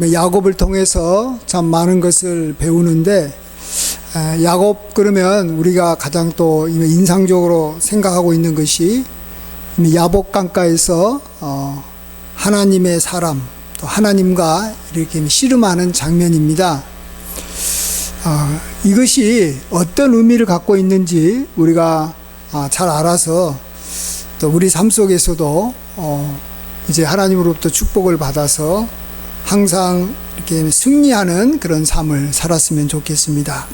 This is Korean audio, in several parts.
야곱을 통해서 참 많은 것을 배우는데, 야곱 그러면 우리가 가장 또 인상적으로 생각하고 있는 것이 야복 강가에서 하나님의 사람, 또 하나님과 이렇게 씨름하는 장면입니다. 이것이 어떤 의미를 갖고 있는지 우리가 잘 알아서 또 우리 삶 속에서도 이제 하나님으로부터 축복을 받아서 항상 이렇게 승리하는 그런 삶을 살았으면 좋겠습니다.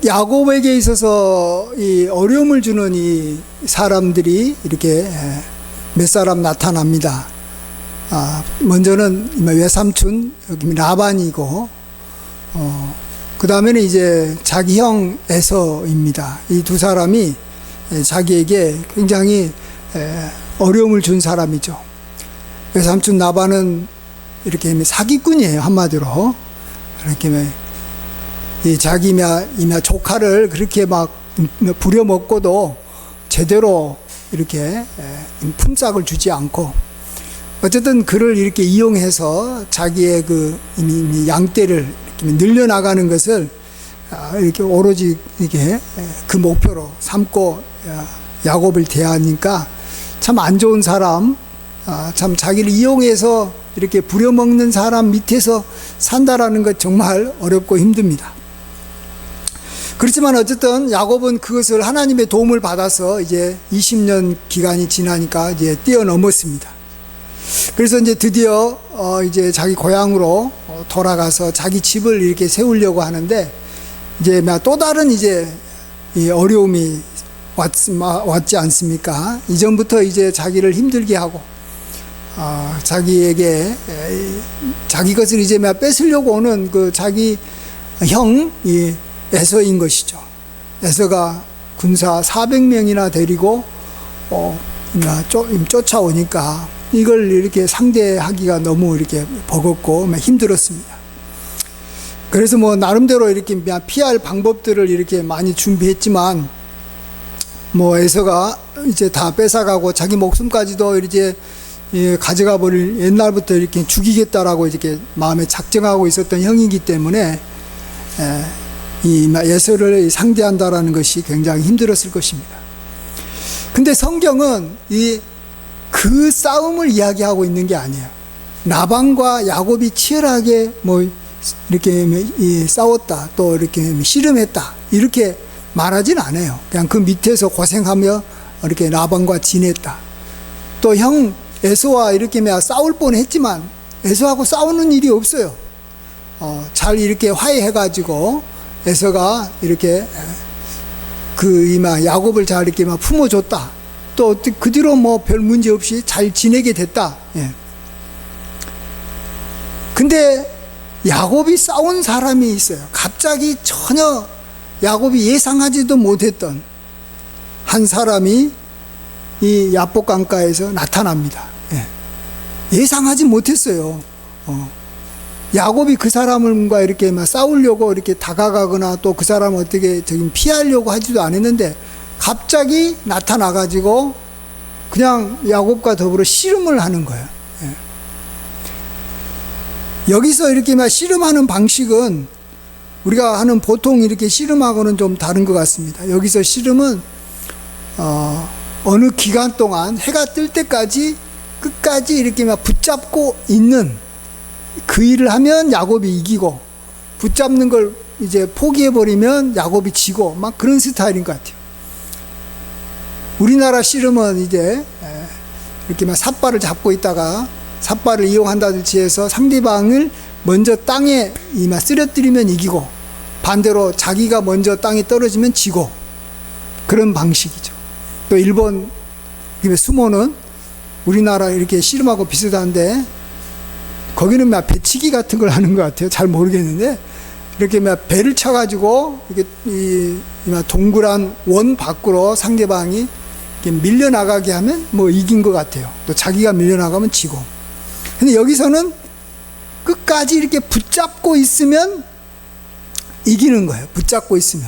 야곱에게 있어서 이 어려움을 주는 이 사람들이 이렇게 몇 사람 나타납니다. 먼저는 외삼촌 여기 라반이고, 그 다음에는 이제 자기 형 에서입니다. 이 두 사람이 자기에게 굉장히 어려움을 준 사람이죠. 외삼촌 라반은 이렇게 사기꾼이에요, 한마디로. 이렇게 자기 조카를 그렇게 막 부려먹고도 제대로 이렇게 품삯을 주지 않고, 어쨌든 그를 이렇게 이용해서 자기의 그 양떼를 이렇게 늘려나가는 것을 이렇게 오로지 이렇게 그 목표로 삼고 야곱을 대하니까 참 안 좋은 사람, 참 자기를 이용해서 이렇게 부려먹는 사람 밑에서 산다라는 것 정말 어렵고 힘듭니다. 그렇지만 어쨌든 야곱은 그것을 하나님의 도움을 받아서 이제 20년 기간이 지나니까 이제 뛰어넘었습니다. 그래서 이제 드디어 이제 자기 고향으로 돌아가서 자기 집을 이렇게 세우려고 하는데, 이제 또 다른 이제 어려움이 왔지 않습니까? 이전부터 이제 자기를 힘들게 하고, 자기에게 자기 것을 이제 뺏으려고 오는 그 자기 형 에서인 것이죠. 에서가 군사 400명이나 데리고 쫓아오니까 이걸 이렇게 상대하기가 너무 이렇게 버겁고 힘들었습니다. 그래서 나름대로 이렇게 피할 방법들을 이렇게 많이 준비했지만, 에서가 이제 다 뺏어가고 자기 목숨까지도 이제 가져가 버릴, 옛날부터 이렇게 죽이겠다라고 이렇게 마음에 작정하고 있었던 형이기 때문에 이 에서를 상대한다라는 것이 굉장히 힘들었을 것입니다. 근데 성경은 그 싸움을 이야기하고 있는 게 아니에요. 라반과 야곱이 치열하게 이렇게 싸웠다, 또 이렇게 씨름했다, 이렇게 말하진 않아요. 그냥 그 밑에서 고생하며 이렇게 라반과 지냈다. 또 형 에서와 이렇게 싸울 뻔했지만 에서하고 싸우는 일이 없어요. 잘 이렇게 화해해가지고 에서가 이렇게 야곱을 잘 이렇게 품어줬다. 또 그 뒤로 별 문제 없이 잘 지내게 됐다. 예. 근데 야곱이 싸운 사람이 있어요. 갑자기 전혀 야곱이 예상하지도 못했던 한 사람이 이 야복 강가에서 나타납니다. 예. 예상하지 못했어요. 야곱이 그 사람과 이렇게 싸우려고 이렇게 다가가거나 또 그 사람을 어떻게 피하려고 하지도 않았는데, 갑자기 나타나가지고 그냥 야곱과 더불어 씨름을 하는 거예요. 예. 여기서 이렇게 씨름하는 방식은 우리가 하는 보통 이렇게 씨름하고는 좀 다른 것 같습니다. 여기서 씨름은 어느 기간 동안 해가 뜰 때까지 끝까지 이렇게 붙잡고 있는 그 일을 하면 야곱이 이기고, 붙잡는 걸 이제 포기해버리면 야곱이 지고, 그런 스타일인 것 같아요. 우리나라 씨름은 이제 이렇게 삿발을 잡고 있다가 삿발을 이용한다든지 해서 상대방을 먼저 땅에 쓰러뜨리면 이기고, 반대로 자기가 먼저 땅에 떨어지면 지고, 그런 방식이죠. 또 일본 수모는 우리나라 이렇게 씨름하고 비슷한데, 거기는 배치기 같은 걸 하는 것 같아요. 잘 모르겠는데, 이렇게 배를 쳐가지고 이게 동그란 원 밖으로 상대방이 이렇게 밀려나가게 하면 이긴 것 같아요. 또 자기가 밀려나가면 지고. 근데 여기서는 끝까지 이렇게 붙잡고 있으면 이기는 거예요. 붙잡고 있으면.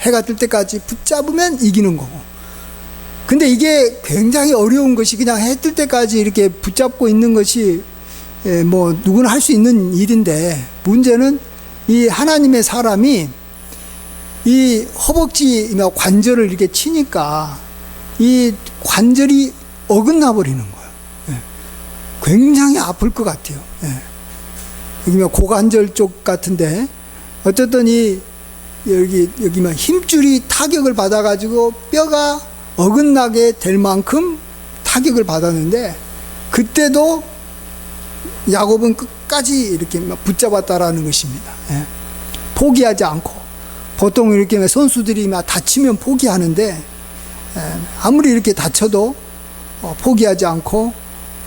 해가 뜰 때까지 붙잡으면 이기는 거고. 근데 이게 굉장히 어려운 것이, 그냥 해 뜰 때까지 이렇게 붙잡고 있는 것이 뭐 누구나 할 수 있는 일인데, 문제는 이 하나님의 사람이 이 허벅지 관절을 이렇게 치니까 이 관절이 어긋나 버리는 거예요. 예. 굉장히 아플 것 같아요. 예. 여기 고관절 쪽 같은데, 어쨌든 여기 힘줄이 타격을 받아가지고 뼈가 어긋나게 될 만큼 타격을 받았는데, 그때도 야곱은 끝까지 이렇게 붙잡았다라는 것입니다. 예. 포기하지 않고, 보통 이렇게 선수들이 다치면 포기하는데, 아무리 이렇게 다쳐도 포기하지 않고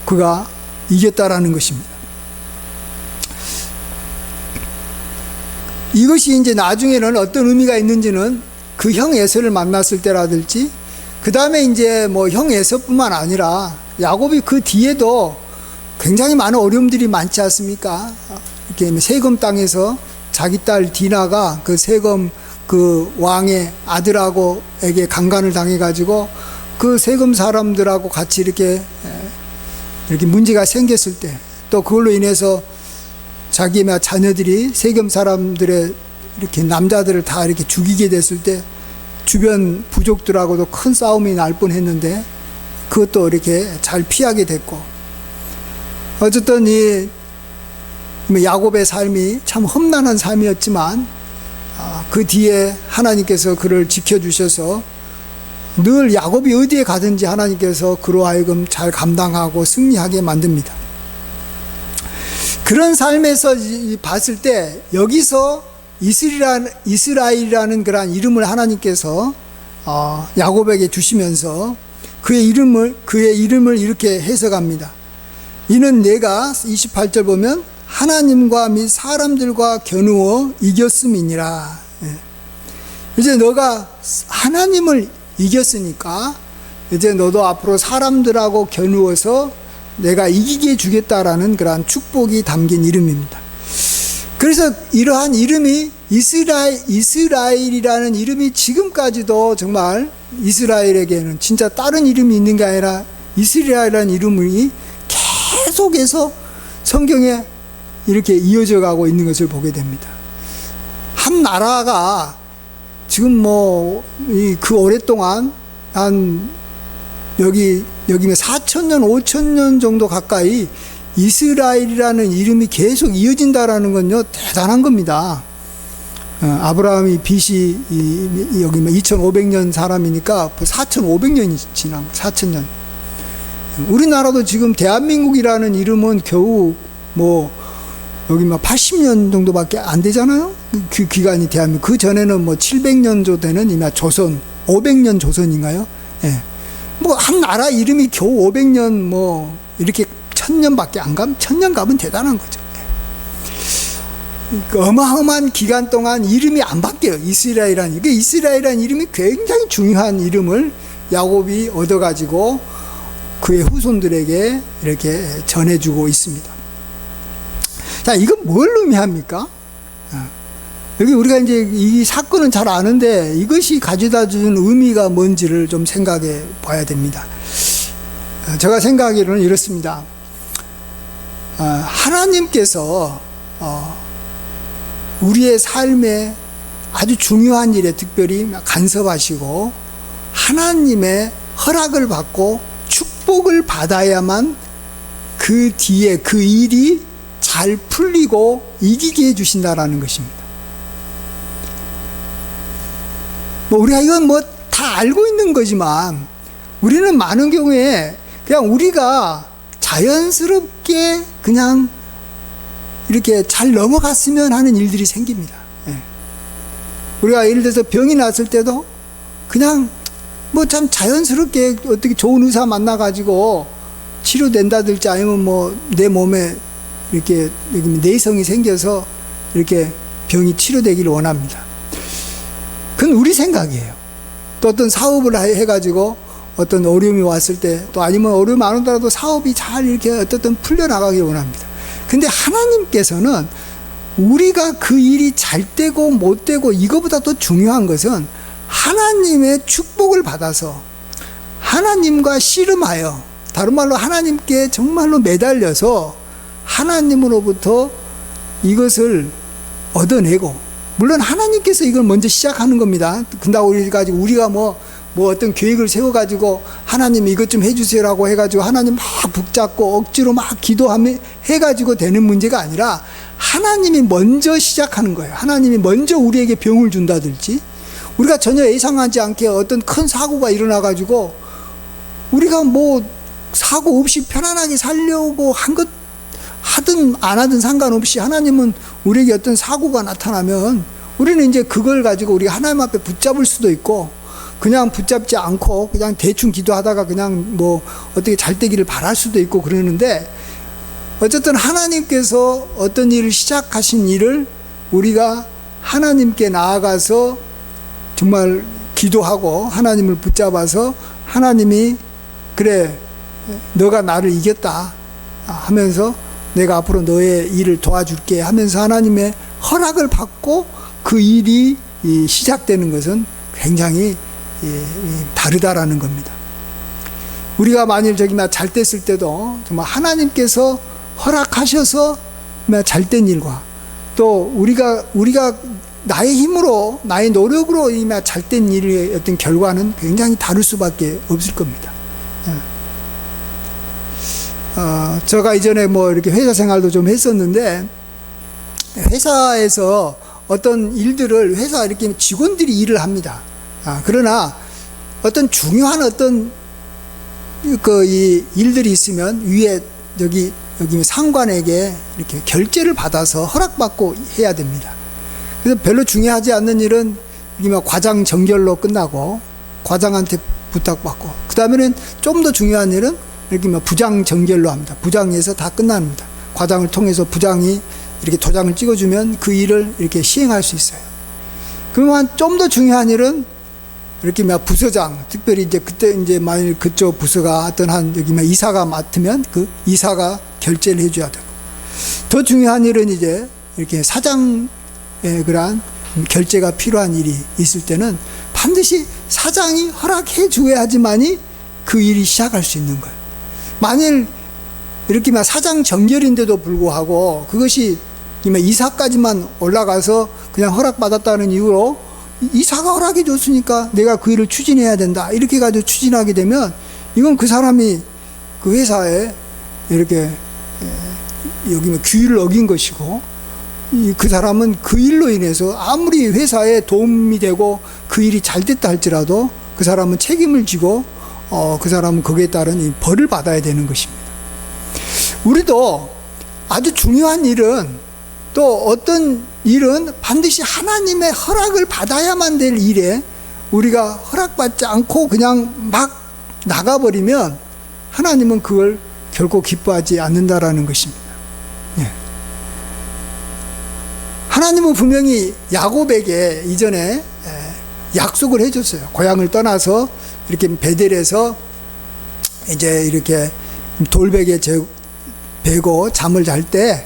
그가 이겼다라는 것입니다. 이것이 이제 나중에는 어떤 의미가 있는지는 그 형 에서를 만났을 때라든지, 그 다음에 이제 뭐 형 에서뿐만 아니라 야곱이 그 뒤에도 굉장히 많은 어려움들이 많지 않습니까? 이렇게 세금 땅에서 자기 딸 디나가 그 세금 그 왕의 아들하고에게 강간을 당해가지고 그 세금 사람들하고 같이 이렇게 문제가 생겼을 때, 또 그걸로 인해서 자기의 자녀들이 세금 사람들의 이렇게 남자들을 다 이렇게 죽이게 됐을 때 주변 부족들하고도 큰 싸움이 날 뻔했는데 그것도 이렇게 잘 피하게 됐고, 어쨌든 이 야곱의 삶이 참 험난한 삶이었지만 그 뒤에 하나님께서 그를 지켜주셔서 늘 야곱이 어디에 가든지 하나님께서 그로 하여금 잘 감당하고 승리하게 만듭니다. 그런 삶에서 봤을 때 여기서 이스라엘이라는 그런 이름을 하나님께서 야곱에게 주시면서 그의 이름을 이렇게 해석합니다. 이는 내가 28절 보면 하나님과 및 사람들과 겨누어 이겼음이니라. 이제 너가 하나님을 이겼으니까 이제 너도 앞으로 사람들하고 겨누어서 내가 이기게 해주겠다라는 그러한 축복이 담긴 이름입니다. 그래서 이러한 이름이 이스라엘이라는 이름이 지금까지도 정말 이스라엘에게는 진짜 다른 이름이 있는 게 아니라 이스라엘이라는 이름이 계속해서 성경에 이렇게 이어져 가고 있는 것을 보게 됩니다. 한 나라가 지금 그 오랫동안 한 여기 4,000년, 5,000년 정도 가까이 이스라엘이라는 이름이 계속 이어진다라는 건요, 대단한 겁니다. 아브라함이 BC 여기 2,500년 사람이니까 4,500년이 지난 거, 4,000년. 우리나라도 지금 대한민국이라는 이름은 겨우 여기 80년 정도밖에 안 되잖아요. 그 기간이 대한민국. 그 전에는 700년 정도 되는 이나 조선, 500년 조선인가요? 예. 한 나라 이름이 겨우 500년 이렇게 1000년밖에 안 가면 1000년 가면 대단한 거죠. 예. 어마어마한 기간 동안 이름이 안 바뀌어요. 이스라엘이라는 이름이 굉장히 중요한 이름을 야곱이 얻어가지고 그의 후손들에게 이렇게 전해주고 있습니다. 자, 이건 뭘 의미합니까? 여기 우리가 이제 이 사건은 잘 아는데 이것이 가져다 주는 의미가 뭔지를 좀 생각해 봐야 됩니다. 제가 생각하기로는 이렇습니다. 하나님께서 우리의 삶에 아주 중요한 일에 특별히 간섭하시고 하나님의 허락을 받고 축복을 받아야만 그 뒤에 그 일이 잘 풀리고 이기게 해주신다라는 것입니다. 우리가 이건 다 알고 있는 거지만 우리는 많은 경우에 그냥 우리가 자연스럽게 그냥 이렇게 잘 넘어갔으면 하는 일들이 생깁니다. 우리가 예를 들어서 병이 났을 때도 그냥 참 자연스럽게 어떻게 좋은 의사 만나가지고 치료된다든지 아니면 내 몸에 이렇게 내성이 생겨서 이렇게 병이 치료되기를 원합니다. 그건 우리 생각이에요. 또 어떤 사업을 해가지고 어떤 어려움이 왔을 때, 또 아니면 어려움이 안 오더라도 사업이 잘 이렇게 어떻든 풀려나가길 원합니다. 근데 하나님께서는 우리가 그 일이 잘 되고 못 되고 이거보다 더 중요한 것은 하나님의 축복을 받아서 하나님과 씨름하여, 다른 말로 하나님께 정말로 매달려서 하나님으로부터 이것을 얻어내고, 물론 하나님께서 이걸 먼저 시작하는 겁니다. 근다고 우리가 뭐 어떤 계획을 세워가지고 하나님 이것 좀 해주세요라고 해가지고 하나님 막 붙잡고 억지로 막 기도하며 해가지고 되는 문제가 아니라 하나님이 먼저 시작하는 거예요. 하나님이 먼저 우리에게 병을 준다든지, 우리가 전혀 예상하지 않게 어떤 큰 사고가 일어나가지고 우리가 뭐 사고 없이 편안하게 살려고 한 것 하든 안 하든 상관없이 하나님은 우리에게 어떤 사고가 나타나면 우리는 이제 그걸 가지고 우리가 하나님 앞에 붙잡을 수도 있고, 그냥 붙잡지 않고 그냥 대충 기도하다가 그냥 뭐 어떻게 잘 되기를 바랄 수도 있고 그러는데, 어쨌든 하나님께서 어떤 일을 시작하신 일을 우리가 하나님께 나아가서 정말 기도하고 하나님을 붙잡아서 하나님이 그래 너가 나를 이겼다 하면서 내가 앞으로 너의 일을 도와줄게 하면서 하나님의 허락을 받고 그 일이 시작되는 것은 굉장히 다르다라는 겁니다. 우리가 만일 잘 됐을 때도 정말 하나님께서 허락하셔서 잘된 일과, 또 우리가 나의 힘으로 나의 노력으로 잘된 일의 어떤 결과는 굉장히 다를 수밖에 없을 겁니다. 제가 이전에 뭐 이렇게 회사 생활도 좀 했었는데, 회사에서 어떤 일들을 회사 이렇게 직원들이 일을 합니다. 그러나 어떤 중요한 어떤 이 일들이 있으면 위에 여기 상관에게 이렇게 결제를 받아서 허락받고 해야 됩니다. 그래서 별로 중요하지 않는 일은 과장 정결로 끝나고 과장한테 부탁받고, 그 다음에는 좀 더 중요한 일은 이렇게 부장 정결로 합니다. 부장에서 다 끝납니다. 과장을 통해서 부장이 이렇게 도장을 찍어주면 그 일을 이렇게 시행할 수 있어요. 그러면 좀 더 중요한 일은 이렇게 부서장, 특별히 그때 만일 그쪽 부서가 어떤 여기 이사가 맡으면 그 이사가 결제를 해줘야 되고, 더 중요한 일은 이렇게 사장의 그러한 결제가 필요한 일이 있을 때는 반드시 사장이 허락해 줘야지만이 그 일이 시작할 수 있는 거예요. 만일 이렇게 사장 정결인데도 불구하고 그것이 이사까지만 올라가서 그냥 허락받았다는 이유로 이사가 허락해 줬으니까 내가 그 일을 추진해야 된다, 이렇게 해가지고 추진하게 되면 이건 그 사람이 그 회사에 이렇게 여기 규율을 어긴 것이고, 그 사람은 그 일로 인해서 아무리 회사에 도움이 되고 그 일이 잘 됐다 할지라도 그 사람은 책임을 지고 그 사람은 거기에 따른 이 벌을 받아야 되는 것입니다. 우리도 아주 중요한 일은, 또 어떤 일은 반드시 하나님의 허락을 받아야만 될 일에 우리가 허락받지 않고 그냥 막 나가버리면 하나님은 그걸 결코 기뻐하지 않는다라는 것입니다. 예. 하나님은 분명히 야곱에게 이전에 약속을 해줬어요. 고향을 떠나서 이렇게 베델에서 이제 이렇게 돌베개 베고 잠을 잘 때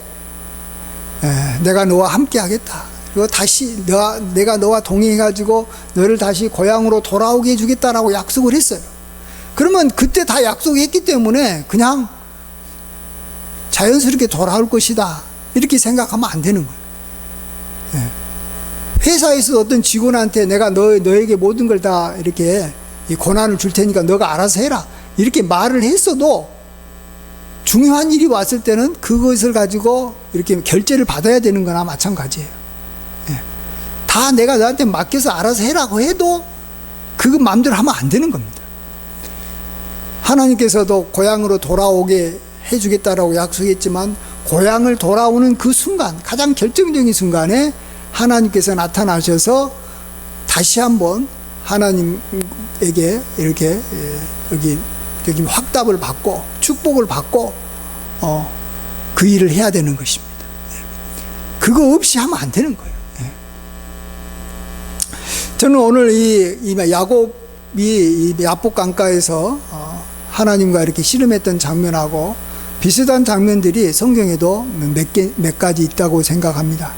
내가 너와 함께 하겠다. 그리고 다시 내가 너와 동행해가지고 너를 다시 고향으로 돌아오게 해주겠다라고 약속을 했어요. 그러면 그때 다 약속했기 때문에 그냥 자연스럽게 돌아올 것이다, 이렇게 생각하면 안 되는 거예요. 회사에서 어떤 직원한테 내가 너에게 모든 걸 다 이렇게 이 고난을 줄 테니까 너가 알아서 해라, 이렇게 말을 했어도 중요한 일이 왔을 때는 그것을 가지고 이렇게 결제를 받아야 되는 거나 마찬가지예요. 다 내가 너한테 맡겨서 알아서 해라고 해도 그거 마음대로 하면 안 되는 겁니다. 하나님께서도 고향으로 돌아오게 해주겠다라고 약속했지만, 고향을 돌아오는 그 순간, 가장 결정적인 순간에 하나님께서 나타나셔서 다시 한번 하나님에게 이렇게 여기 확답을 받고 축복을 받고 그 일을 해야 되는 것입니다. 그거 없이 하면 안 되는 거예요. 저는 오늘 이 야곱이 이 야복 강가에서 하나님과 이렇게 씨름했던 장면하고 비슷한 장면들이 성경에도 몇 가지 있다고 생각합니다.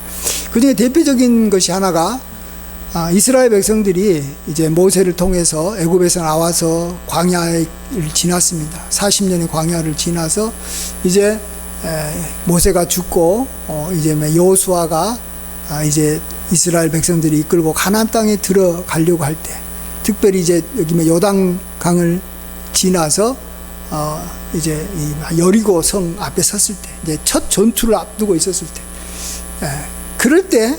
그 중에 대표적인 것이 하나가 이스라엘 백성들이 이제 모세를 통해서 애굽에서 나와서 광야를 지났습니다. 40년의 광야를 지나서 이제 모세가 죽고 이제 여호수아가 이제 이스라엘 백성들이 이끌고 가나안 땅에 들어가려고 할 때, 특별히 이제 여기 요단강을 지나서 이제 이 여리고 성 앞에 섰을 때, 이제 첫 전투를 앞두고 있었을 때, 그럴 때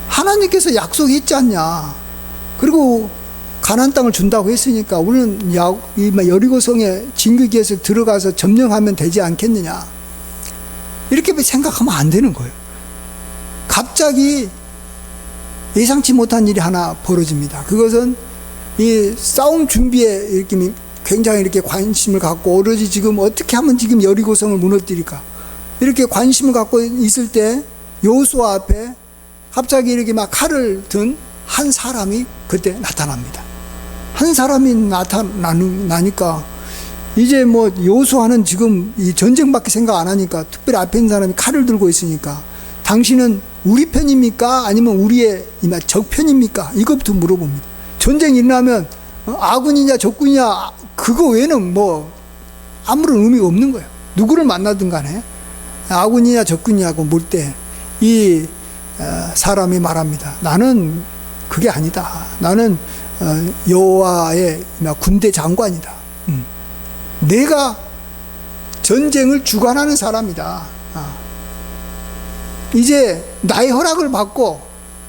하나님께서 약속했지 않냐. 그리고 가나안 땅을 준다고 했으니까 우리는 이 여리고 성에 진격해서 들어가서 점령하면 되지 않겠느냐. 이렇게 생각하면 안 되는 거예요. 갑자기 예상치 못한 일이 하나 벌어집니다. 그것은 이 싸움 준비에 이렇게 굉장히 이렇게 관심을 갖고, 오로지 지금 어떻게 하면 지금 여리고성을 무너뜨릴까, 이렇게 관심을 갖고 있을 때 여호수아 앞에 갑자기 이렇게 막 칼을 든 한 사람이 그때 나타납니다. 한 사람이 나니까 이제 여호수아는 지금 이 전쟁밖에 생각 안 하니까, 특별히 앞에 있는 사람이 칼을 들고 있으니까, 당신은 우리 편입니까? 아니면 우리의 적 편입니까? 이것부터 물어봅니다. 전쟁이 일어나면 아군이냐 적군이냐 그거 외에는 아무런 의미가 없는 거예요. 누구를 만나든 간에 아군이냐 적군이냐고 물 때 이 사람이 말합니다. 나는 그게 아니다. 나는 여호와의 군대 장관이다. 내가 전쟁을 주관하는 사람이다. 이제 나의 허락을 받고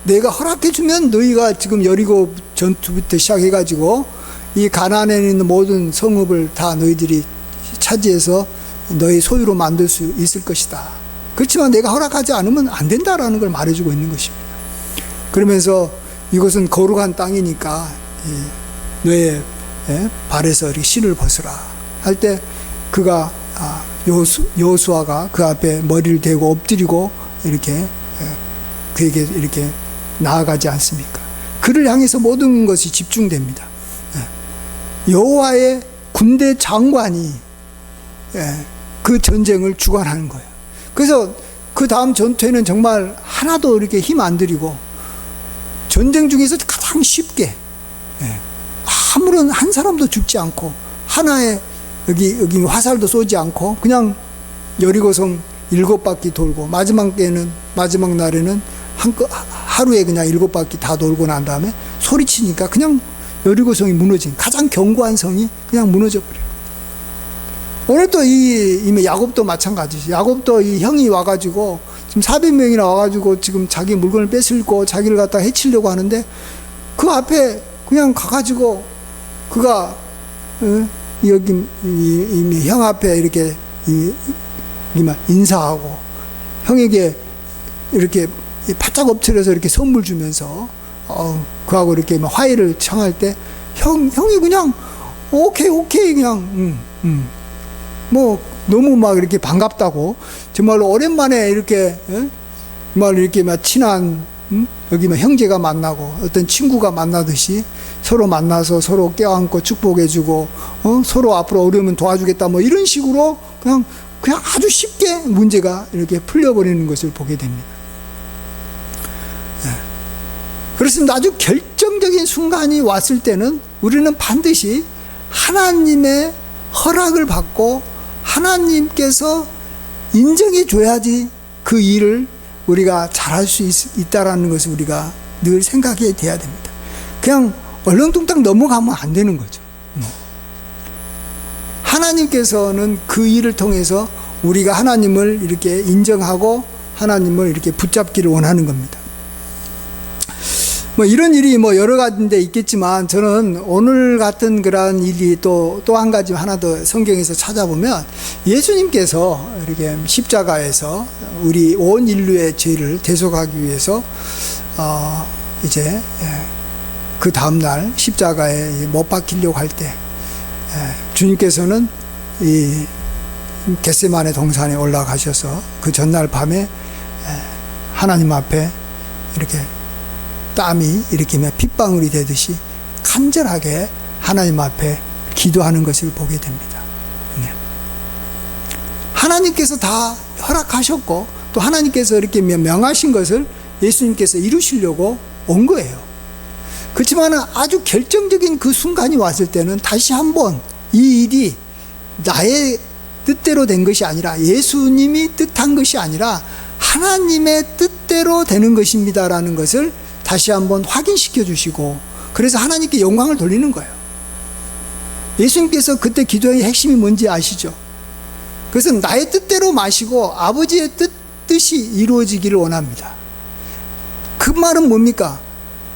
내가 허락해주면 너희가 지금 여리고 전투부터 시작해가지고 이 가나안에 있는 모든 성읍을 다 너희들이 차지해서 너희 소유로 만들 수 있을 것이다. 그렇지만 내가 허락하지 않으면 안 된다라는 걸 말해주고 있는 것입니다. 그러면서 이것은 거룩한 땅이니까 너의 발에서 이렇게 실을 벗으라 할 때, 그가 여호수아가 그 앞에 머리를 대고 엎드리고 이렇게 그에게 이렇게 나아가지 않습니까? 그를 향해서 모든 것이 집중됩니다. 여호와의 군대 장관이 그 전쟁을 주관하는 거예요. 그래서 그 다음 전투에는 정말 하나도 이렇게 힘 안 들이고, 전쟁 중에서 가장 쉽게 아무런 한 사람도 죽지 않고, 하나의 여기 화살도 쏘지 않고 그냥 여리고성 7바퀴 돌고, 마지막 날에는 하루에 그냥 7바퀴 다 돌고 난 다음에 소리치니까 그냥 여리고성이 무너진, 가장 견고한 성이 그냥 무너져 버려요. 오늘 또 이 야곱도 마찬가지죠. 야곱도 이 형이 와가지고 지금 400명이나 와가지고 지금 자기 물건을 뺏을고 자기를 갖다 해치려고 하는데, 그 앞에 그냥 가가지고 그가 여기 형 앞에 이렇게 인사하고 형에게 이렇게 바짝 엎드려서 이렇게 선물 주면서 그하고 이렇게 화해를 청할 때 형이 그냥 오케이 그냥 너무 막 이렇게 반갑다고, 정말로 오랜만에 이렇게 정말 이렇게 막 친한 여기 형제가 만나고 어떤 친구가 만나듯이 서로 만나서 서로 껴안고 축복해주고 서로 앞으로 어려우면 도와주겠다 이런 식으로 그냥 아주 쉽게 문제가 이렇게 풀려버리는 것을 보게 됩니다. 그렇습니다. 아주 결정적인 순간이 왔을 때는 우리는 반드시 하나님의 허락을 받고 하나님께서 인정해 줘야지 그 일을 우리가 잘할 수 있다라는 것을 우리가 늘 생각해야 돼야 됩니다. 그냥 얼렁뚱땅 넘어가면 안 되는 거죠. 하나님께서는 그 일을 통해서 우리가 하나님을 이렇게 인정하고 하나님을 이렇게 붙잡기를 원하는 겁니다. 이런 일이 여러 가지인데 있겠지만, 저는 오늘 같은 그러한 일이 또 한 가지 하나 더 성경에서 찾아보면, 예수님께서 이렇게 십자가에서 우리 온 인류의 죄를 대속하기 위해서 이제 그 다음날 십자가에 못 박히려고 할 때 주님께서는 이 겟세마네 동산에 올라가셔서 그 전날 밤에 하나님 앞에 이렇게 땀이 이렇게 핏방울이 되듯이 간절하게 하나님 앞에 기도하는 것을 보게 됩니다. 하나님께서 다 허락하셨고, 또 하나님께서 이렇게 명하신 것을 예수님께서 이루시려고 온 거예요. 그렇지만 아주 결정적인 그 순간이 왔을 때는 다시 한번 이 일이 나의 뜻대로 된 것이 아니라, 예수님이 뜻한 것이 아니라 하나님의 뜻대로 되는 것입니다라는 것을 다시 한번 확인시켜 주시고, 그래서 하나님께 영광을 돌리는 거예요. 예수님께서 그때 기도의 핵심이 뭔지 아시죠? 그래서 나의 뜻대로 마시고 아버지의 뜻이 이루어지기를 원합니다. 그 말은 뭡니까?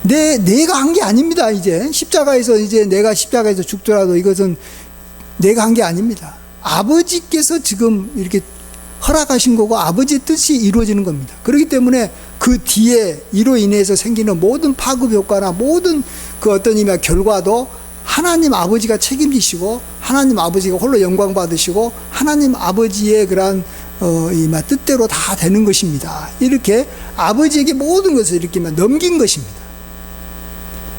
내가 한 게 아닙니다. 이제 내가 십자가에서 죽더라도 이것은 내가 한 게 아닙니다. 아버지께서 지금 이렇게 허락하신 거고 아버지의 뜻이 이루어지는 겁니다. 그렇기 때문에 그 뒤에 이로 인해서 생기는 모든 파급 효과나 모든 그 어떤 의미의 결과도 하나님 아버지가 책임지시고, 하나님 아버지가 홀로 영광 받으시고, 하나님 아버지의 그러한 이 뜻대로 다 되는 것입니다. 이렇게 아버지에게 모든 것을 이렇게 넘긴 것입니다.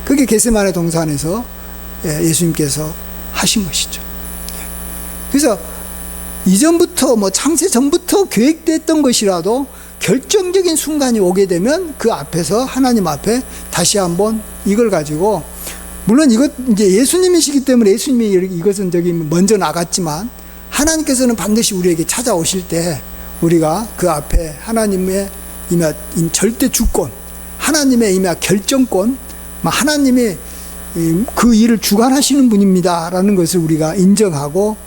그게 겟세마네 동산에서 예수님께서 하신 것이죠. 그래서 이전부터 창세 전부터 계획됐던 것이라도 결정적인 순간이 오게 되면 그 앞에서 하나님 앞에 다시 한번 이걸 가지고, 물론 이것 이제 예수님이시기 때문에 예수님이 이것은 먼저 나갔지만, 하나님께서는 반드시 우리에게 찾아오실 때 우리가 그 앞에 하나님의 절대 주권, 하나님의 결정권, 하나님이 그 일을 주관하시는 분입니다라는 것을 우리가 인정하고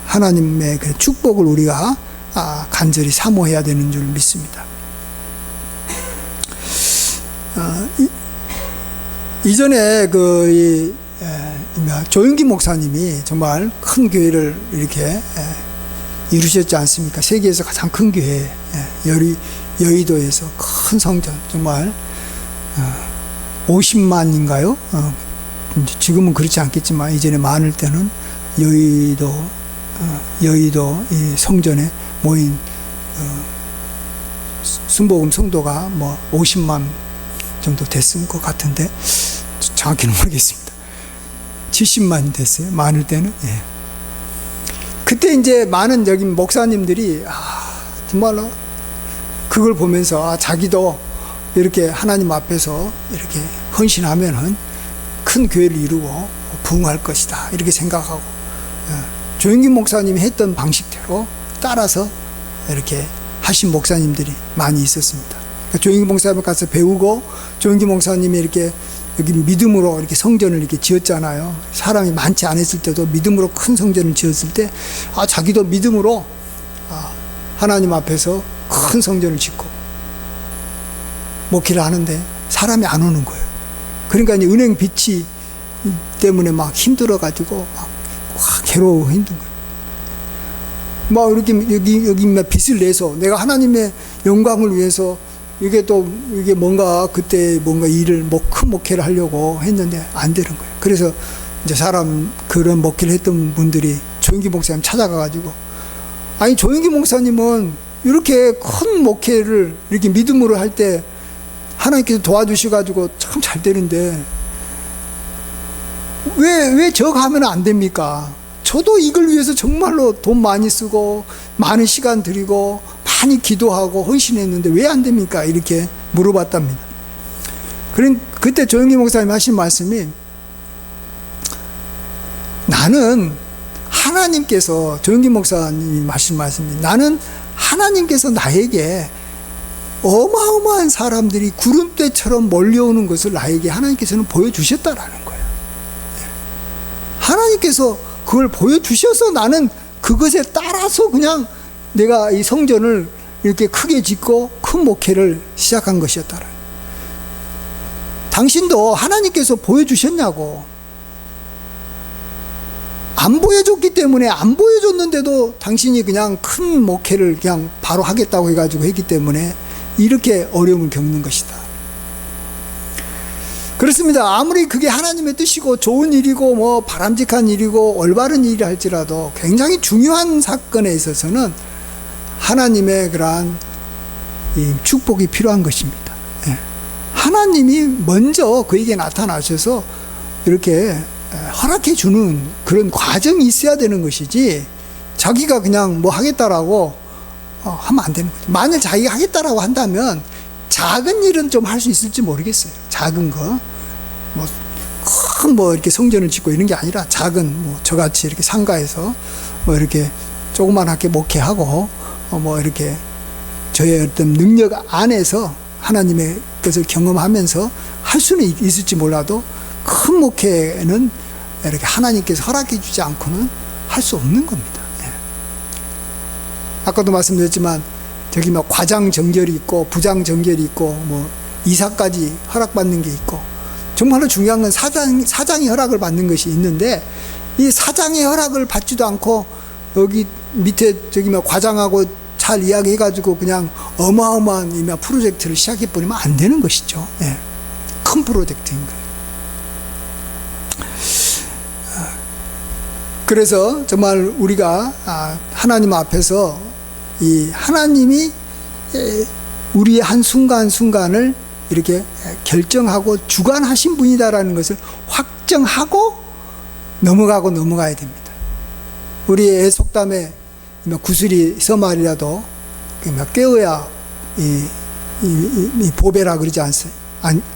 하나님의 그 축복을 우리가 간절히 사모해야 되는 줄 믿습니다. 이전에 조윤기 목사님이 정말 큰 교회를 이렇게 이루셨지 않습니까? 세계에서 가장 큰 교회, 여의도에서 큰 성전, 정말 50만인가요? 지금은 그렇지 않겠지만 이전에 많을 때는 여의도 이 성전에 모인 순복음 성도가 50만 정도 됐을 것 같은데 정확히는 모르겠습니다. 70만 됐어요. 많을 때는. 예. 그때 이제 많은 여기 목사님들이 정말로 그걸 보면서 자기도 이렇게 하나님 앞에서 이렇게 헌신하면은 큰 교회를 이루고 부흥할 것이다, 이렇게 생각하고 조영기 목사님이 했던 방식대로 따라서 이렇게 하신 목사님들이 많이 있었습니다. 조영기 목사님 가서 배우고, 조영기 목사님이 이렇게 여기 믿음으로 이렇게 성전을 이렇게 지었잖아요. 사람이 많지 않았을 때도 믿음으로 큰 성전을 지었을 때 자기도 믿음으로 하나님 앞에서 큰 성전을 짓고 목회를 하는데 사람이 안 오는 거예요. 그러니까 이제 은행 빚이 때문에 막 힘들어가지고 막 괴로워 힘든 거예요. 막 이렇게 여기 빚을 내서 내가 하나님의 영광을 위해서 이게 뭔가 그때 뭔가 일을 큰 목회를 하려고 했는데 안 되는 거예요. 그래서 이제 그런 목회를 했던 분들이 조영기 목사님 찾아가가지고, 아니 조영기 목사님은 이렇게 큰 목회를 이렇게 믿음으로 할 때 하나님께서 도와주셔가지고 참 잘 되는데 왜 저거 하면 안 됩니까? 저도 이걸 위해서 정말로 돈 많이 쓰고 많은 시간 들이고 많이 기도하고 헌신했는데 왜 안 됩니까? 이렇게 물어봤답니다. 그때 조영기 목사님 하신 말씀이, 나는 하나님께서, 조영기 목사님이 하신 말씀이, 나는 하나님께서 나에게 어마어마한 사람들이 구름대처럼 몰려오는 것을 나에게 하나님께서는 보여주셨다라는 거예요. 하나님께서 그걸 보여주셔서 나는 그것에 따라서 그냥 내가 이 성전을 이렇게 크게 짓고 큰 목회를 시작한 것이었다라. 당신도 하나님께서 보여주셨냐고. 안 보여줬기 때문에, 안 보여줬는데도 당신이 그냥 큰 목회를 그냥 바로 하겠다고 해가지고 했기 때문에 이렇게 어려움을 겪는 것이다. 그렇습니다. 아무리 그게 하나님의 뜻이고 좋은 일이고 바람직한 일이고 올바른 일이라 할지라도 굉장히 중요한 사건에 있어서는 하나님의 그러한 이 축복이 필요한 것입니다. 예. 하나님이 먼저 그에게 나타나셔서 이렇게 허락해 주는 그런 과정이 있어야 되는 것이지, 자기가 그냥 하겠다라고 하면 안 되는 거죠. 만약 자기가 하겠다라고 한다면 작은 일은 좀 할 수 있을지 모르겠어요. 작은 거, 큰 이렇게 성전을 짓고 이런 게 아니라 작은 저같이 이렇게 상가에서 이렇게 조그만하게 목회하고 뭐 이렇게 저의 어떤 능력 안에서 하나님의 것을 경험하면서 할 수는 있을지 몰라도 큰 목회는 이렇게 하나님께서 허락해 주지 않고는 할 수 없는 겁니다. 예. 아까도 말씀드렸지만 저기 막 과장 정결이 있고 부장 정결이 있고 뭐 이사까지 허락받는 게 있고, 정말로 중요한 건 사장이 허락을 받는 것이 있는데, 이 사장의 허락을 받지도 않고 여기 밑에 저기 막 과장하고 잘 이야기해가지고 그냥 어마어마한 이 프로젝트를 시작해버리면 안 되는 것이죠. 예. 큰 프로젝트인 거예요. 그래서 정말 우리가 하나님 앞에서 이 하나님이 우리의 한 순간순간을 이렇게 결정하고 주관하신 분이다라는 것을 확정하고 넘어가야 됩니다. 우리의 속담에 구슬이 서말이라도 깨어야 이 보배라 그러지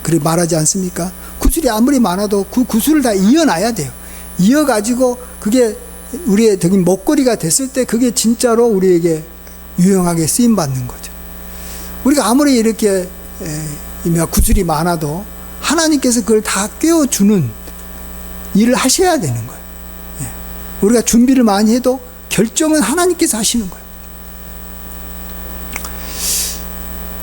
그래 말하지 않습니까? 구슬이 아무리 많아도 그 구슬을 다 이어놔야 돼요. 이어가지고 그게 우리의 먹거리가 됐을 때 그게 진짜로 우리에게 유용하게 쓰임받는 거죠. 우리가 아무리 이렇게 구슬이 많아도 하나님께서 그걸 다 깨워주는 일을 하셔야 되는 거예요. 우리가 준비를 많이 해도 결정은 하나님께서 하시는 거예요.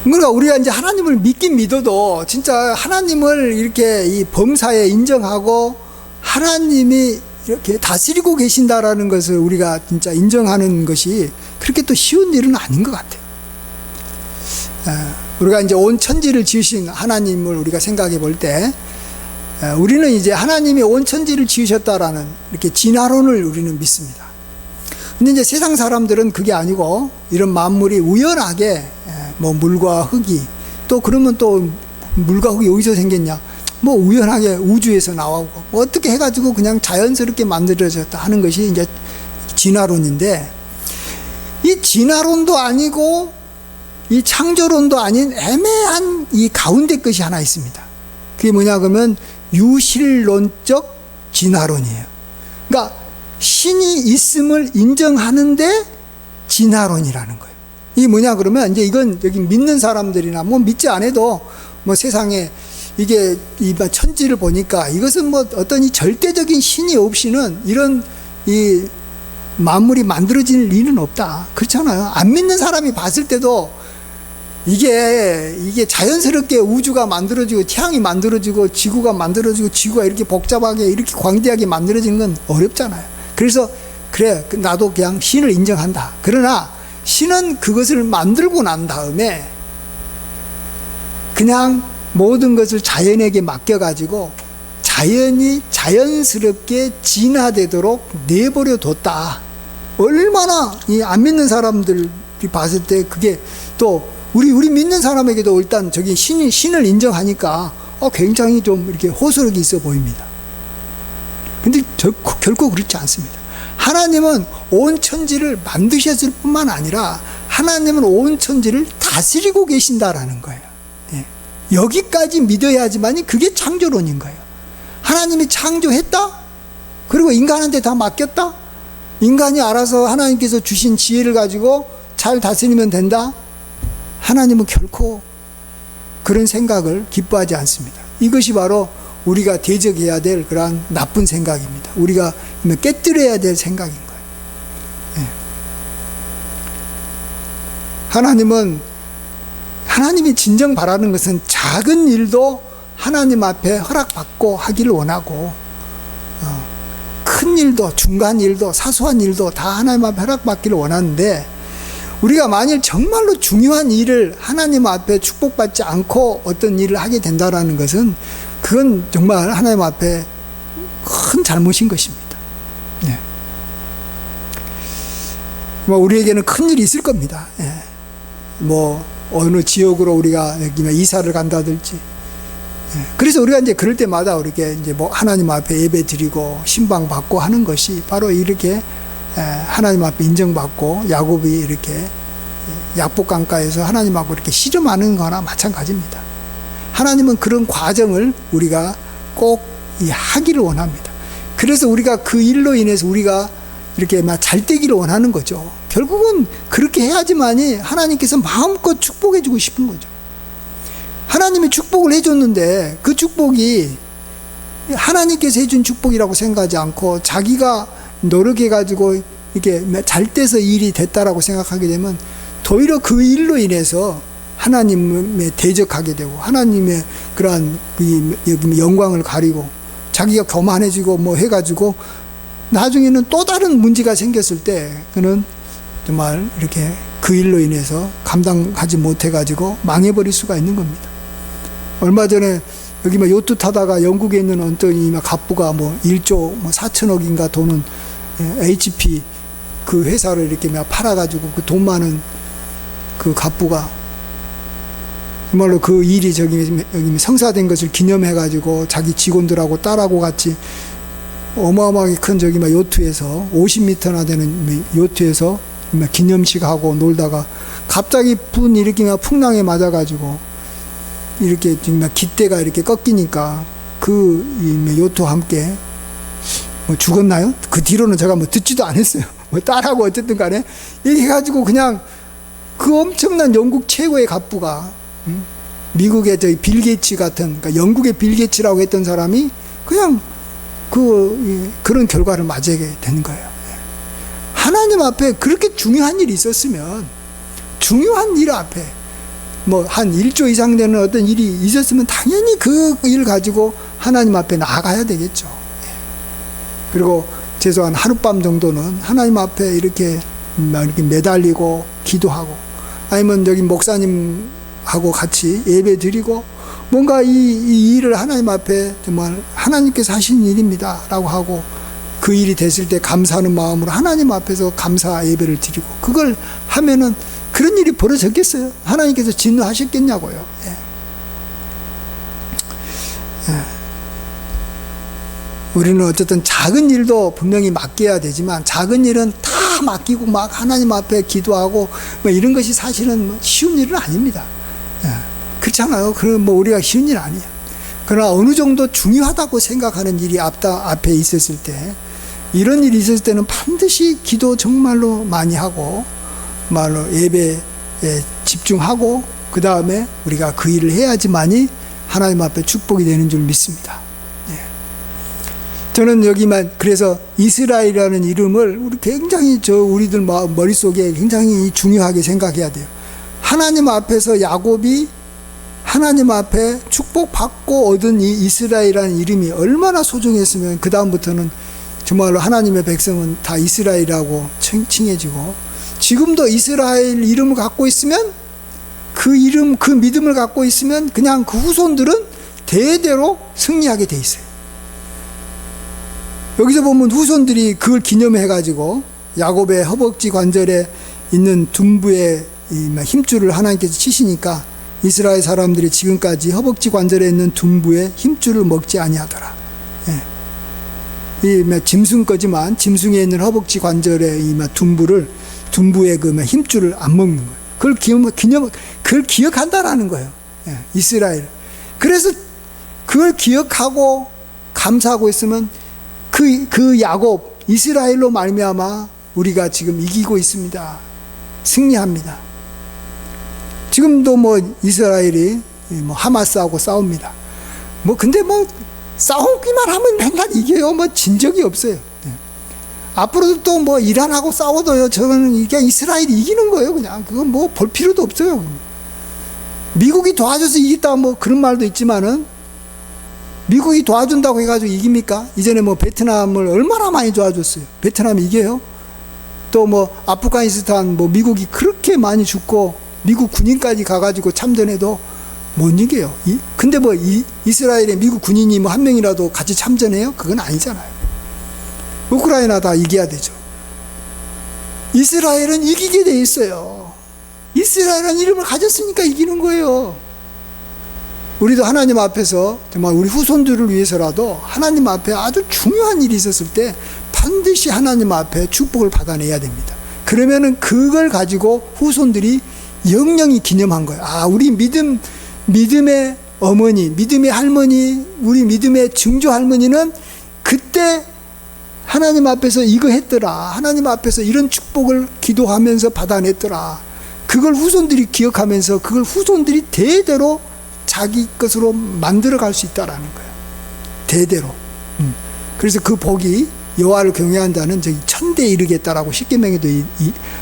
그러니까 우리가 이제 하나님을 믿긴 믿어도 진짜 하나님을 이렇게 이 범사에 인정하고 하나님이 이렇게 다스리고 계신다라는 것을 우리가 진짜 인정하는 것이 그렇게 또 쉬운 일은 아닌 것 같아요. 우리가 이제 온 천지를 지으신 하나님을 우리가 생각해 볼 때, 우리는 이제 하나님이 온 천지를 지으셨다라는 이렇게 진화론을 우리는 믿습니다. 근데 이제 세상 사람들은 그게 아니고 이런 만물이 우연하게 뭐 물과 흙이 또 그러면 또 물과 흙이 어디서 생겼냐? 뭐 우연하게 우주에서 나오고 뭐 어떻게 해가지고 그냥 자연스럽게 만들어졌다 하는 것이 이제 진화론인데, 이 진화론도 아니고 이 창조론도 아닌 애매한 이 가운데 것이 하나 있습니다. 그게 뭐냐 그러면 유실론적 진화론이에요. 그러니까 신이 있음을 인정하는데 진화론이라는 거예요. 이게 뭐냐 그러면 이제 이건 여기 믿는 사람들이나 뭐 믿지 않아도 뭐 세상에 이게 이 천지를 보니까 이것은 뭐 어떤 이 절대적인 신이 없이는 이런 이 만물이 만들어질 일은 없다. 그렇잖아요. 안 믿는 사람이 봤을 때도 이게 자연스럽게 우주가 만들어지고 태양이 만들어지고 지구가 만들어지고 지구가 이렇게 복잡하게 이렇게 광대하게 만들어지는 건 어렵잖아요. 그래서 그래 나도 그냥 신을 인정한다. 그러나 신은 그것을 만들고 난 다음에 그냥 모든 것을 자연에게 맡겨가지고 자연이 자연스럽게 진화되도록 내버려 뒀다. 얼마나 이 안 믿는 사람들이 봤을 때 그게 또 우리 믿는 사람에게도 일단 저기 신을 인정하니까 굉장히 좀 이렇게 호소력이 있어 보입니다. 근데 결코 그렇지 않습니다. 하나님은 온 천지를 만드셨을 뿐만 아니라 하나님은 온 천지를 다스리고 계신다라는 거예요. 네. 여기까지 믿어야지만이 그게 창조론인 거예요. 하나님이 창조했다? 그리고 인간한테 다 맡겼다? 인간이 알아서 하나님께서 주신 지혜를 가지고 잘 다스리면 된다? 하나님은 결코 그런 생각을 기뻐하지 않습니다. 이것이 바로 우리가 대적해야 될 그러한 나쁜 생각입니다. 우리가 깨뜨려야 될 생각인 거예요. 네. 하나님이 진정 바라는 것은 작은 일도 하나님 앞에 허락받고 하기를 원하고, 큰 일도 중간 일도 사소한 일도 다 하나님 앞에 허락받기를 원하는데, 우리가 만일 정말로 중요한 일을 하나님 앞에 축복받지 않고 어떤 일을 하게 된다라는 것은 그건 정말 하나님 앞에 큰 잘못인 것입니다. 네. 뭐 우리에게는 큰 일이 있을 겁니다. 예. 뭐 어느 지역으로 우리가 이사를 간다든지. 예. 그래서 우리가 이제 그럴 때마다 이렇게 이제 뭐 하나님 앞에 예배 드리고 신방 받고 하는 것이 바로 이렇게 하나님 앞에 인정받고 야곱이 이렇게 약복 강가에서 하나님하고 이렇게 씨름하는 거나 마찬가지입니다. 하나님은 그런 과정을 우리가 꼭 하기를 원합니다. 그래서 우리가 그 일로 인해서 우리가 이렇게 막 잘 되기를 원하는 거죠. 결국은 그렇게 해야지만이 하나님께서 마음껏 축복해 주고 싶은 거죠. 하나님이 축복을 해줬는데 그 축복이 하나님께서 해준 축복이라고 생각하지 않고 자기가 노력해가지고 이게 잘 돼서 일이 됐다라고 생각하게 되면 오히려 그 일로 인해서 하나님에 대적하게 되고 하나님의 그러한 영광을 가리고 자기가 교만해지고 뭐 해가지고 나중에는 또 다른 문제가 생겼을 때 그는 정말 이렇게 그 일로 인해서 감당하지 못해가지고 망해버릴 수가 있는 겁니다. 얼마 전에 여기 막 요트 타다가 영국에 있는 어떤 이 갑부가 뭐 1조 뭐 4천억인가 돈은 HP 그 회사를 이렇게 막 팔아가지고 그 돈 많은 그 갑부가 정말로 그 일이 여기 성사된 것을 기념해가지고 자기 직원들하고 딸하고 같이 어마어마하게 큰 저기 막 요트에서 50m나 되는 요트에서 기념식 하고 놀다가 갑자기 분 일으키며 풍랑에 맞아가지고 이렇게 정말 깃대가 이렇게 꺾이니까 그 요트와 함께 뭐 죽었나요? 그 뒤로는 제가 뭐 듣지도 않았어요. 뭐 딸하고 어쨌든 간에 이렇게 해가지고 그냥 그 엄청난 영국 최고의 갑부가 미국의 저희 빌 게이츠 같은 그러니까 영국의 빌 게이츠라고 했던 사람이 그냥 그런 결과를 맞이하게 되는 거예요. 하나님 앞에 그렇게 중요한 일이 있었으면 중요한 일 앞에 뭐 한 1조 이상 되는 어떤 일이 있었으면 당연히 그 일 가지고 하나님 앞에 나아가야 되겠죠. 그리고 최소한 하룻밤 정도는 하나님 앞에 이렇게 매달리고 기도하고 아니면 여기 목사님하고 같이 예배 드리고 뭔가 이 일을 하나님 앞에 정말 하나님께서 하신 일입니다 라고 하고 그 일이 됐을 때 감사하는 마음으로 하나님 앞에서 감사 예배를 드리고 그걸 하면은 그런 일이 벌어졌겠어요? 하나님께서 진노하셨겠냐고요. 예. 예. 우리는 어쨌든 작은 일도 분명히 맡겨야 되지만 작은 일은 다 맡기고 막 하나님 앞에 기도하고 뭐 이런 것이 사실은 쉬운 일은 아닙니다. 예. 그렇잖아요. 그럼 뭐 우리가 쉬운 일 아니에요. 그러나 어느 정도 중요하다고 생각하는 일이 앞에 있었을 때 이런 일이 있었을 때는 반드시 기도 정말로 많이 하고 말로 예배에 집중하고 그 다음에 우리가 그 일을 해야지만이 하나님 앞에 축복이 되는 줄 믿습니다. 예. 저는 여기만 그래서 이스라엘이라는 이름을 우리 굉장히 우리들 머릿속에 굉장히 중요하게 생각해야 돼요. 하나님 앞에서 야곱이 하나님 앞에 축복받고 얻은 이 이스라엘이라는 이름이 얼마나 소중했으면 그 다음부터는 정말로 하나님의 백성은 다 이스라엘이라고 칭해지고 지금도 이스라엘 이름을 갖고 있으면 그 이름 그 믿음을 갖고 있으면 그냥 그 후손들은 대대로 승리하게 돼 있어요. 여기서 보면 후손들이 그걸 기념해 가지고 야곱의 허벅지 관절에 있는 둔부의 힘줄을 하나님께서 치시니까 이스라엘 사람들이 지금까지 허벅지 관절에 있는 둔부의 힘줄을 먹지 아니하더라. 예. 이 짐승 거지만 짐승에 있는 허벅지 관절의 이 둔부의 그 힘줄을 안 먹는 거예요. 그걸 기억한다라는 거예요. 예. 이스라엘. 그래서 그걸 기억하고 감사하고 있으면 그 야곱 이스라엘로 말미암아 우리가 지금 이기고 있습니다. 승리합니다. 지금도 뭐 이스라엘이 뭐 하마스하고 싸웁니다. 뭐 근데 뭐 싸우기만 하면 맨날 이겨요. 뭐 진 적이 없어요. 네. 앞으로도 또 뭐 이란하고 싸워도요. 저는 이게 이스라엘이 이기는 거예요. 그냥 그건 뭐 볼 필요도 없어요. 미국이 도와줘서 이겼다 뭐 그런 말도 있지만은 미국이 도와준다고 해가지고 이깁니까? 이전에 뭐 베트남을 얼마나 많이 도와줬어요. 베트남이 이겨요? 또 뭐 아프가니스탄 뭐 미국이 그렇게 많이 죽고 미국 군인까지 가가지고 참전해도 못 이겨요. 근데 뭐 이스라엘에 미국 군인이 뭐 한 명이라도 같이 참전해요? 그건 아니잖아요. 우크라이나 다 이겨야 되죠. 이스라엘은 이기게 돼 있어요. 이스라엘은 이름을 가졌으니까 이기는 거예요. 우리도 하나님 앞에서 정말 우리 후손들을 위해서라도 하나님 앞에 아주 중요한 일이 있었을 때 반드시 하나님 앞에 축복을 받아내야 됩니다. 그러면은 그걸 가지고 후손들이 영영이 기념한 거예요. 아, 우리 믿음의 어머니, 믿음의 할머니, 우리 믿음의 증조 할머니는 그때 하나님 앞에서 이거 했더라. 하나님 앞에서 이런 축복을 기도하면서 받아냈더라. 그걸 후손들이 기억하면서 그걸 후손들이 대대로 자기 것으로 만들어갈 수 있다라는 거예요. 대대로. 그래서 그 복이 여호와를 경외한다는 저기 천대에 이르겠다라고 십계명에도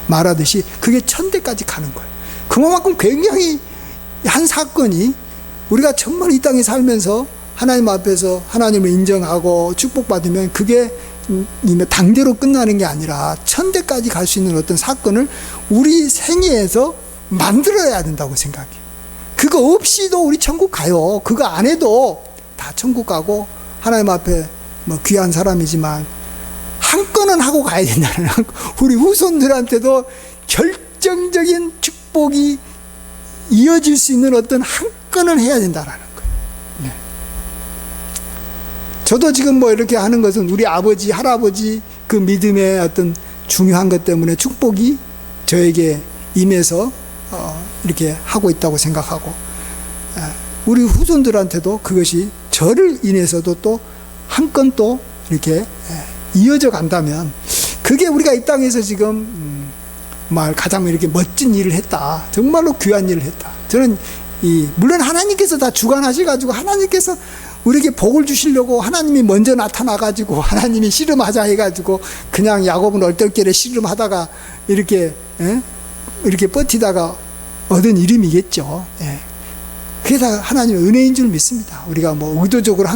말하듯이 그게 천대까지 가는 거예요. 그만큼 굉장히 한 사건이 우리가 정말 이 땅에 살면서 하나님 앞에서 하나님을 인정하고 축복받으면 그게 당대로 끝나는 게 아니라 천대까지 갈 수 있는 어떤 사건을 우리 생애에서 만들어야 된다고 생각해요. 그거 없이도 우리 천국 가요. 그거 안 해도 다 천국 가고 하나님 앞에 뭐 귀한 사람이지만 한 건은 하고 가야 된다는 우리 후손들한테도 결정적인 축복이 이어질 수 있는 어떤 한 건은 해야 된다는 거예요. 네. 저도 지금 뭐 이렇게 하는 것은 우리 아버지, 할아버지 그 믿음의 어떤 중요한 것 때문에 축복이 저에게 임해서 이렇게 하고 있다고 생각하고 우리 후손들한테도 그것이 저를 인해서도 또 한 건 또 이렇게 이어져 간다면 그게 우리가 이 땅에서 지금 가장 이렇게 멋진 일을 했다. 정말로 귀한 일을 했다. 저는 물론 하나님께서 다 주관하셔가지고 하나님께서 우리에게 복을 주시려고 하나님이 먼저 나타나가지고 하나님이 씨름하자 해가지고 그냥 야곱은 얼떨결에 씨름하다가 이렇게 버티다가 얻은 이름이겠죠. 그게 다 하나님의 은혜인 줄 믿습니다. 우리가 뭐 의도적으로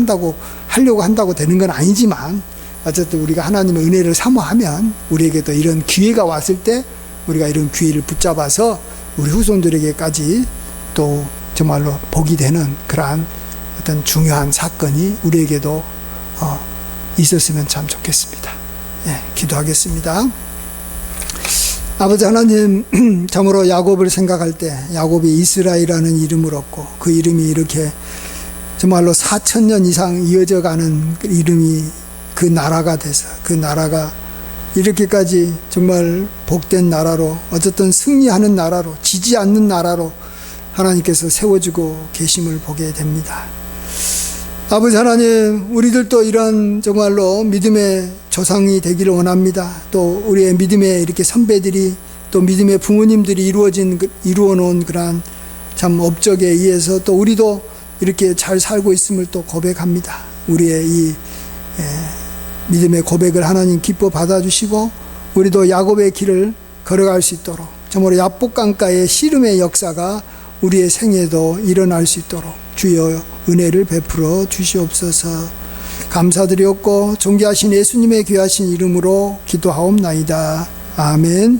하려고 한다고 되는 건 아니지만 어쨌든 우리가 하나님의 은혜를 사모하면 우리에게도 이런 기회가 왔을 때 우리가 이런 기회를 붙잡아서 우리 후손들에게까지 또 정말로 복이 되는 그러한 어떤 중요한 사건이 우리에게도 있었으면 참 좋겠습니다. 기도하겠습니다. 아버지 하나님, 참으로 야곱을 생각할 때 야곱이 이스라엘이라는 이름을 얻고 그 이름이 이렇게 정말로 4,000년 이상 이어져가는 그 이름이 그 나라가 돼서 그 나라가 이렇게까지 정말 복된 나라로 어쨌든 승리하는 나라로 지지 않는 나라로 하나님께서 세워주고 계심을 보게 됩니다. 아버지 하나님, 우리들도 이런 정말로 믿음의 조상이 되기를 원합니다. 또 우리의 믿음의 이렇게 선배들이 또 믿음의 부모님들이 이루어 놓은 그러한 참 업적에 의해서 또 우리도 이렇게 잘 살고 있음을 또 고백합니다. 우리의 이 믿음의 고백을 하나님 기뻐 받아주시고 우리도 야곱의 길을 걸어갈 수 있도록 정말 야복강가의 씨름의 역사가 우리의 생에도 일어날 수 있도록 주여 은혜를 베풀어 주시옵소서. 감사드리옵고 존귀하신 예수님의 귀하신 이름으로 기도하옵나이다. 아멘.